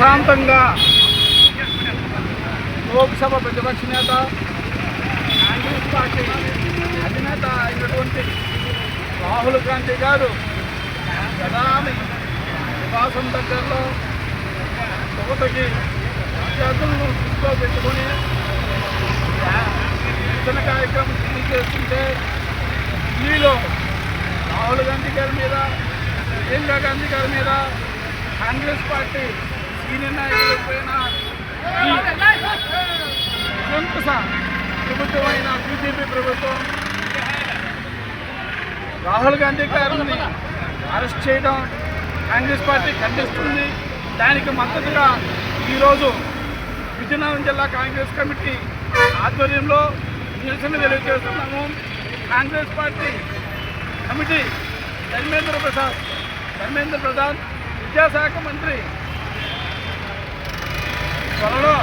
ప్రశాంతంగా లోక్సభ ప్రతిపక్ష నేత కాంగ్రెస్ పార్టీ అధినేత అయినటువంటి రాహుల్ గాంధీ గారు ప్రధాని నివాసం దగ్గరలో యువతకి విద్యార్థులను దృష్టిలో పెట్టుకొని నిరసన కార్యక్రమం తెలియజేస్తుంటే ఢిల్లీలో రాహుల్ గాంధీ గారి మీద ప్రియాంక గాంధీ గారి మీద కాంగ్రెస్ పార్టీ సీనియర్ నాయకులపైన ఈ నిరంకుశ ప్రభుత్వమైన బీజేపీ ప్రభుత్వం రాహుల్ గాంధీ గారిని అరెస్ట్ చేయడం కాంగ్రెస్ పార్టీ ఖండిస్తుంది. దానికి మద్దతుగా ఈరోజు విజయనగరం జిల్లా కాంగ్రెస్ కమిటీ ఆధ్వర్యంలో నిరసన తెలియజేస్తున్నాము. కాంగ్రెస్ పార్టీ కమిటీ ధర్మేంద్ర ప్రధాన్ విద్యాశాఖ మంత్రి త్వరలో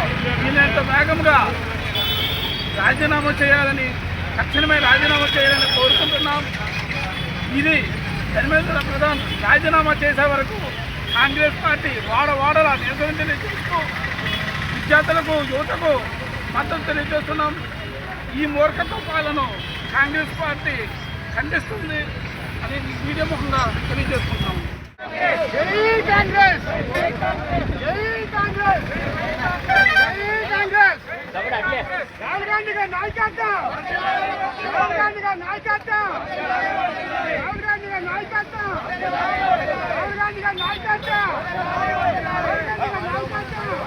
వీలైనంత వేగంగా రాజీనామా చేయాలని తక్షణమే రాజీనామా చేయాలని కోరుకుంటున్నాం. ఇది ధర్మేంద్ర ప్రధాన్ రాజీనామా చేసే వరకు కాంగ్రెస్ పార్టీ వాడవాడలా నిరసన తెలియజేస్తూ విద్యార్థులకు యువతకు మద్దతు తెలియజేస్తున్నాం. ఈ మూర్ఖత్వ పాలన కాంగ్రెస్ పార్టీ ఖండిస్తుంది అని మీడియా ముఖంగా తెలియజేస్తున్నాం. రాహుల్ గాంధీ గారి నాయకత్వం, రాహుల్ గాంధీ గారి నాయకత్వం, రాహుల్ గాంధీ గారి నాయకత్వం, రాహుల్ గాంధీ గారి నాయకత్వం, రాహుల్ గాంధీ గారి నాయకత్వం.